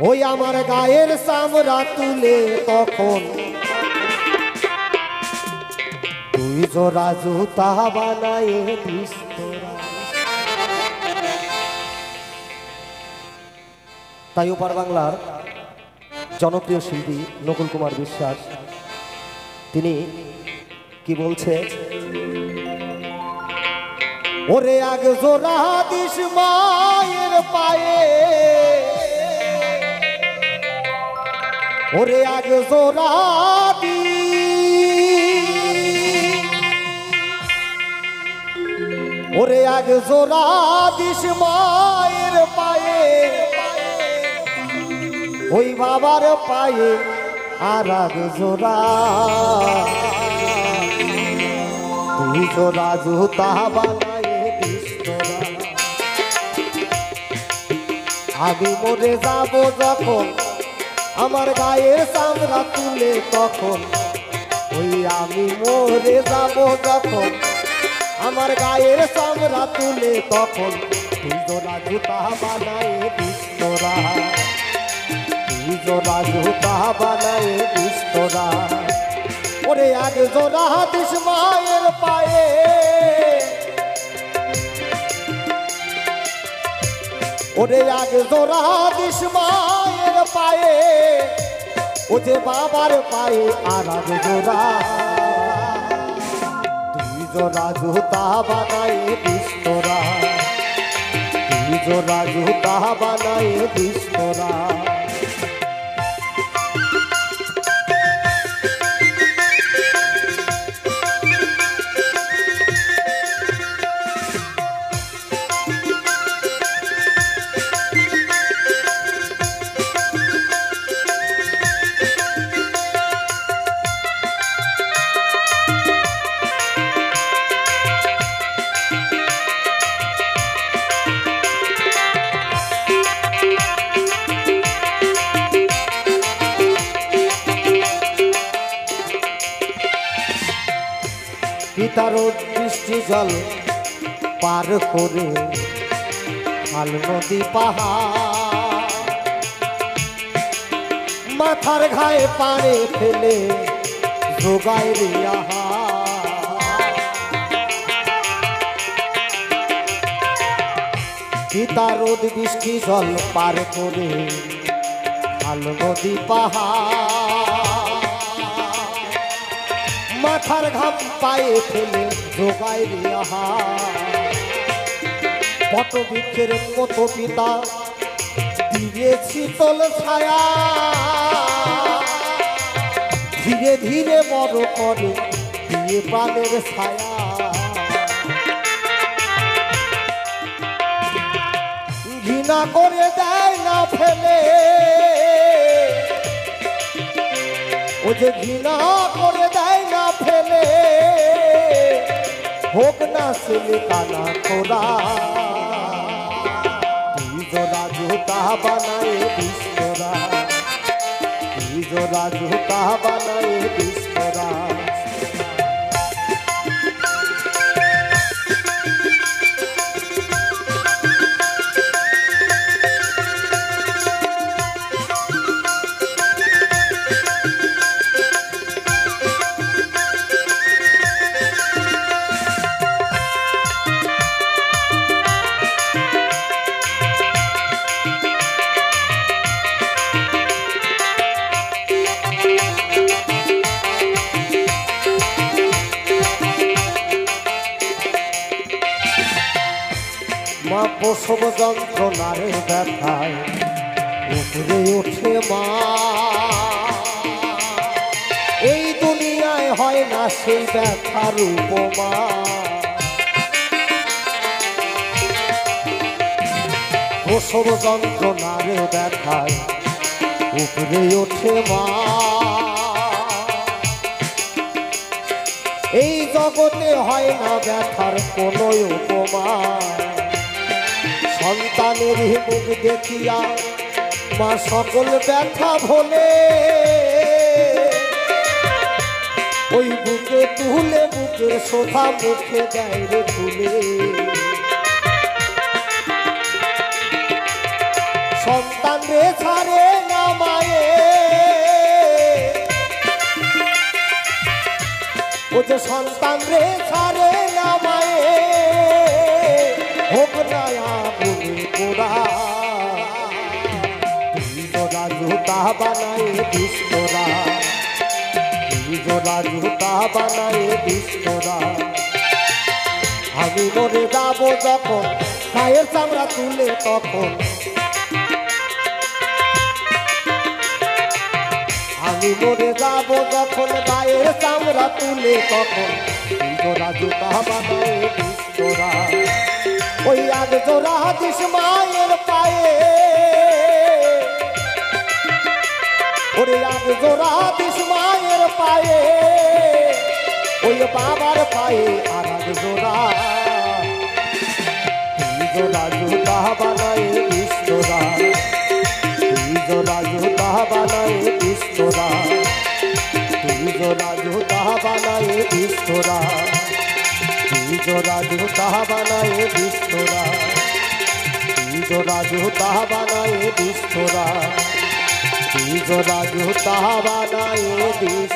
ওই আমার গায়ের চামড়া তুলে তখন তুই জোড়া জুতা বানায় দিস তোরা। তাই ওপার বাংলার জনপ্রিয় শিল্পী নকুল কুমার বিশ্বাস তিনি কি বলছে, ওরে আগে জোড়া দিস মায়ের পায়ে, ওরে আগে জোড়া দি, ওরে আগে জোড়া দিস মায়ের পায়ে, ওই বাবার পায়ে আর আগে জোড়া তুই জোড়া জুতা বানায় দিস তোরা। আমি মরে যাব যখন আমার গায়ের চামড়া তুলে তখন, ওই আমি মরে যাব যখন আমার গায়ের চামড়া তুলে তখন তুই জোড়া জুতা বানায় দিস তোরা, তুই জোড়া জুতা বানায় দিস তোরা। ওরে আগে জোড়া দিস মায়ের পায়ে, ওরে আগে জোড়া দিস মায়ের পায়ে, ও যে বাবার পায়ে আর আগে জোড়া তুই জোড়া জুতা বানায় দিস তোরা, তুই জোড়া জুতা বানায় দিস তোরা। পিতার বৃষ্টি জল পার করে খাল নদী পাহাড়, মাথার ঘায়ে পাড়ে ফেলে জোগায় রে আহার। পিতার বৃষ্টি জল পার করে খাল নদী পাহাড়, মাথার ঘাম পায়ে ফেলে জোগায় রে আহার। বটবৃক্ষের মতো পিতা দিয়ে শীতল ছায়া, ধীরে ধীরে বড় করে দিয়ে প্রাণের ছায়া। ঘৃণা করে দেয় না ফেলে, ও যে ঘৃণা করে দেয় না ফেলে, হোক না ছেলে কানা খোরা তুই জোড়া জুতা বানায় দিস তোরা, তুই জোড়া জুতা বানায় দিস তোরা। মা প্রসব যন্ত্রণার ব্যথায় উপরে ওঠে মা, এই দুনিয়ায় হয় না সেই ব্যথার উপমা। প্রসব যন্ত্রণার ব্যথায় উপরে ওঠে মা, এই জগতে হয় না ব্যথার কোনো উপমা। সন্তানের মুখ দেখিয়া মা সকল ব্যথা ভোলে, ওই বুকে তুলে বুকের শোভা মুখে দেয় রে তুলে। সন্তান রে ছাড়ে না মায়ে ও যে সন্তান রে ছাড়ে না মায়ে হোক না আগুনে পোড়া তুই জোড়া জুতা বানায় দিস তোরা তুই জোড়া জুতা বানায় দিস তোরা আমি মরে যাব যখন গায়ের চামড়া তুলে তখন আমি মরে যাব যখন গায়ের চামড়া তুলে তখন তুই জোড়া জুতা বানায় দিস তোরা ওই আগ জোড়া দিস মায়ের পায়ে ওরে আগ জোড়া দিস মায়ের পায়ে ওই বাবার পায়ে আর আগ জোড়া তুই জোড়া জুতা বানায় দিস তোরা তুই জোড়া জুতা বানায় দিস তোরা তুই জোড়া জুতা বানায় দিস তোরা তুই জোড়া জুতা বানায় দিস তোরা তুই জোড়া জুতা বানায় দিস তোরা তুই জোড়া জুতা বানায় দিস